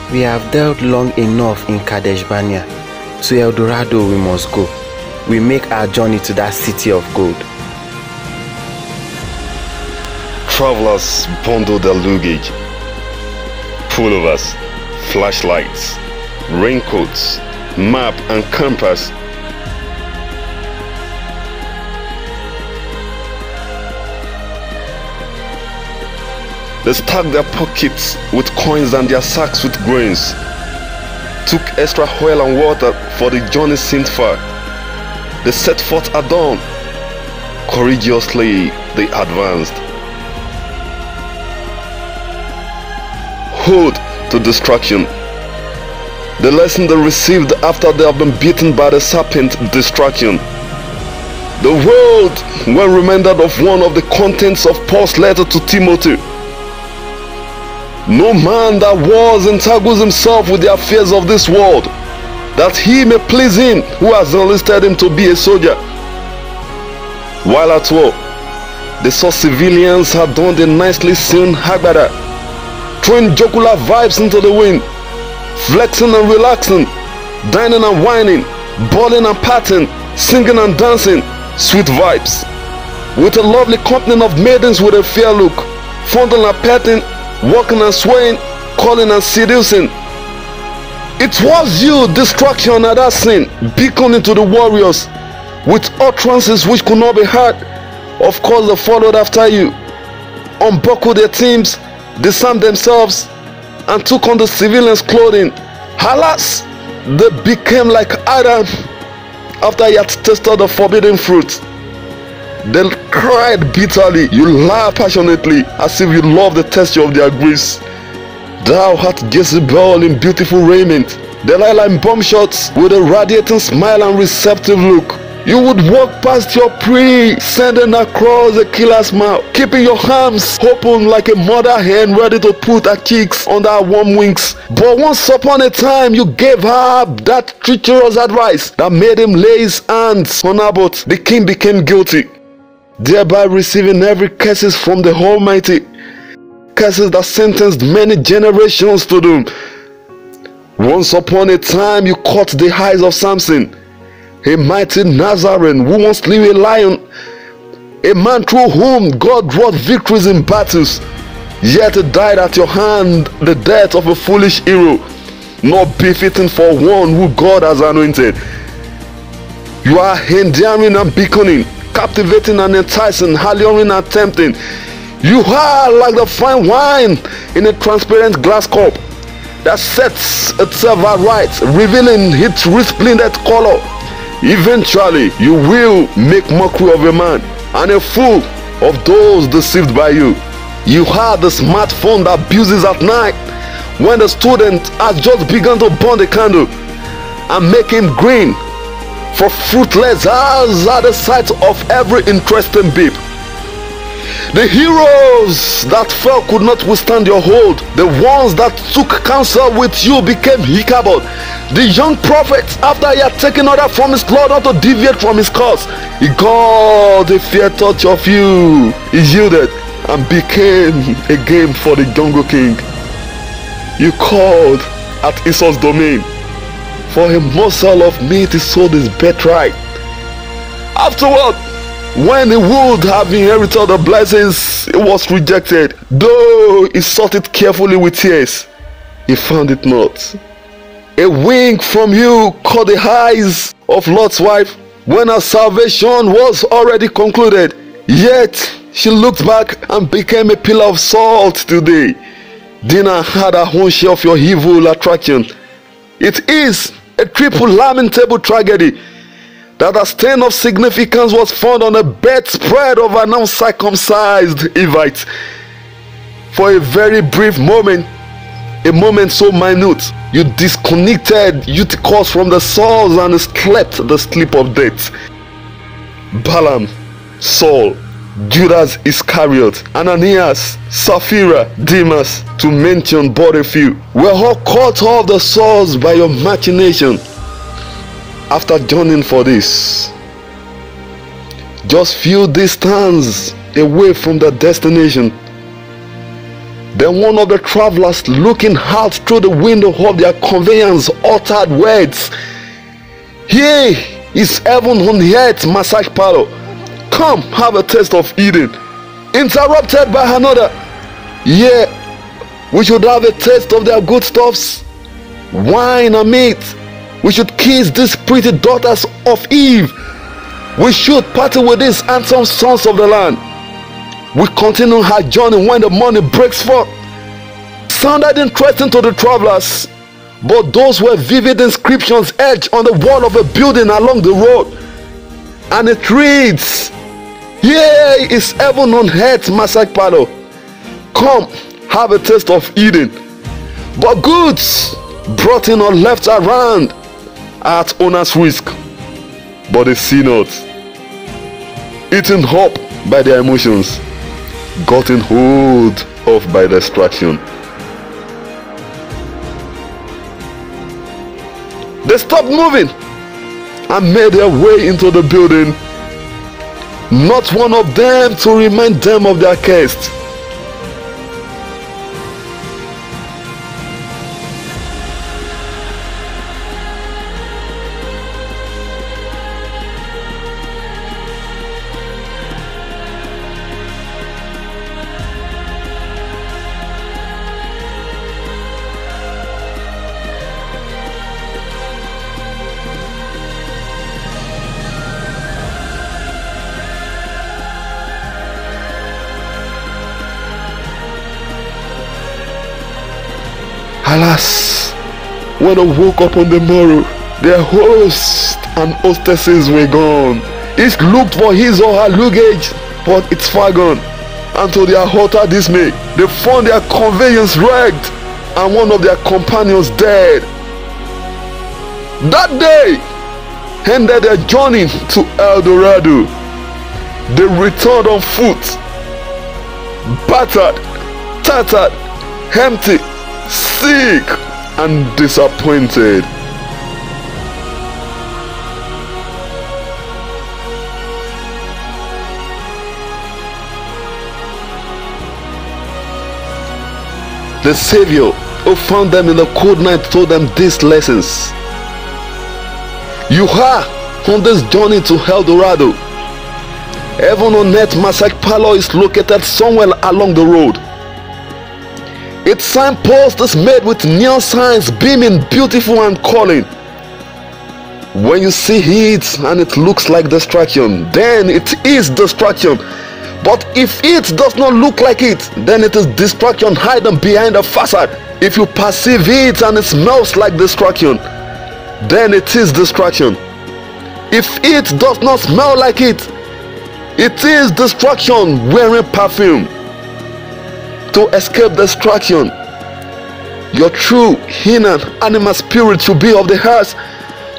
We have dealt long enough in Kadesh Barnea. To El Dorado we must go. We make our journey to that city of gold. Travelers bundle their luggage. Pullovers, flashlights, raincoats, map and compass. They stacked their pockets with coins and their sacks with grains. Took extra oil and water for the journey seemed far. They set forth at dawn. Courageously they advanced. Ode to destruction. The lesson they received after they have been beaten by the serpent, distraction. The world, when reminded of one of the contents of Paul's letter to Timothy. No man that wars entangles himself with the affairs of this world, that he may please him who has enlisted him to be a soldier. While at war, they saw civilians had donned a nicely sewn hagbada, throwing jocular vibes into the wind, flexing and relaxing, dining and whining, balling and patting, singing and dancing, sweet vibes. With a lovely company of maidens with a fair look, fondling and petting, walking and swaying, calling and seducing. It was you, distraction at that sin, beckoning to the warriors with utterances which could not be heard. Of course they followed after you, unbuckled their teams, disarmed themselves, and took on the civilians' clothing. Alas, they became like Adam after he had tasted the forbidden fruit. They cried bitterly, you laughed passionately, as if you loved the texture of their griefs. Thou art Jezebel in beautiful raiment, Delilah in bomb shots with a radiating smile and receptive look. You would walk past your prey, sending across a killer's mouth, keeping your arms open like a mother hen ready to put her chicks under her warm wings. But once upon a time, you gave her that treacherous advice that made him lay his hands on her boat. The king became guilty, thereby receiving every curses from the Almighty, curses that sentenced many generations to doom. Once upon a time, you caught the eyes of Samson, a mighty Nazarene who once slew a lion, a man through whom God wrought victories in battles, yet he died at your hand the death of a foolish hero, not befitting for one who God has anointed. You are endearing and beckoning, captivating and enticing, alluring and tempting. You are like the fine wine in a transparent glass cup that sets itself aright, revealing its resplendent color. Eventually, you will make mockery of a man and a fool of those deceived by you. You are the smartphone that abuses at night when the student has just begun to burn the candle and make him green for fruitless hours at the sight of every interesting babe. The heroes that fell could not withstand your hold. The ones that took counsel with you became Ichabod. The young prophet, after he had taken order from his Lord not to deviate from his course, he got a fair touch of you. He yielded and became a game for the jungle king. You called at Esau's domain. For a morsel of meat he sold his birthright. Afterward, when he would have inherited the blessings, he was rejected. Though he sought it carefully with tears, he found it not. A wink from you caught the eyes of Lot's wife when her salvation was already concluded. Yet she looked back and became a pillar of salt today. Dinah had her own share of your evil attraction. It is a triple lamentable tragedy that a stain of significance was found on the bedspread of an uncircumcised Evite. For a very brief moment, a moment so minute, you disconnected Eutychus from the source and slept the sleep of death. Balaam, Saul, Judas Iscariot, Ananias, Sapphira, Demas, to mention but a few, were all caught off the source by your machination. After journeying for this, just few distance away from the destination, Then one of the travelers, looking out through the window of their conveyance, uttered words, "Here is heaven on earth massage parlor. Come have a taste of Eden." Interrupted by another, "Yeah, we should have a taste of their good stuffs, wine and meat. We should kiss these pretty daughters of Eve. We should party with these handsome sons of the land." We continue our journey when the morning breaks forth. Sounded interesting to the travelers, but those were vivid inscriptions etched on the wall of a building along the road. And it reads, "Here is heaven on earth massage parlor. Come have a taste of Eden." But goods brought in or left around are at owner's risk, but they see not. Eaten up by their emotions, gotten hold of by distraction. They stopped moving and made their way into the building. Not one of them to remind them of their quest. Alas, when they woke up on the morrow, their hosts and hostesses were gone. Each looked for his or her luggage, but it's far gone. And to their utter dismay, they found their conveyance wrecked and one of their companions dead. That day ended their journey to El Dorado. They returned on foot, battered, tattered, empty, sick and disappointed. The Savior who found them in the cold night told them these lessons. You are on this journey to El Dorado. Heaven on earth massage parlor is located somewhere along the road. Its signpost is made with neon signs beaming beautiful and calling. When you see it and it looks like distraction, then it is distraction. But if it does not look like it, then it is distraction hidden behind a facade. If you perceive it and it smells like distraction, then it is distraction. If it does not smell like it, it is distraction wearing perfume. To escape distraction, your true inner animal spirit should be of the heart,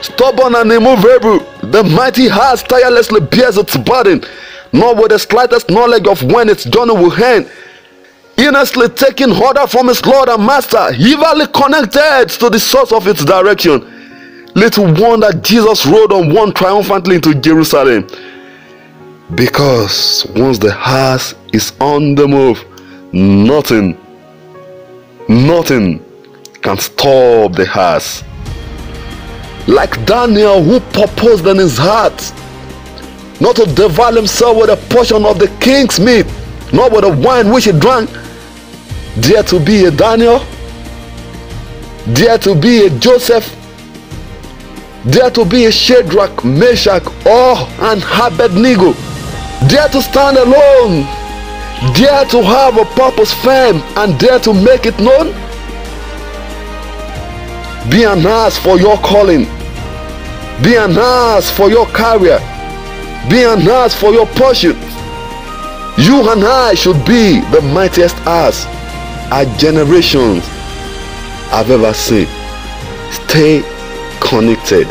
stubborn and immovable. The mighty heart tirelessly bears its burden, not with the slightest knowledge of when its journey will end. Earnestly taking order from its Lord and Master, evenly connected to the source of its direction. Little wonder Jesus rode on one triumphantly into Jerusalem. Because once the heart is on the move, nothing can stop the heart. Like Daniel, who purposed in his heart not to devour himself with a portion of the king's meat, nor with the wine which he drank. Dare to be a Daniel, dare to be a Joseph, dare to be a Shadrach, Meshach, or an Abednego. Dare to stand alone, dare to have a purpose firm, and dare to make it known. Be an ass for your calling, be an ass for your career, be an ass for your pursuit. You and I should be the mightiest ass our generations have ever seen. Stay connected.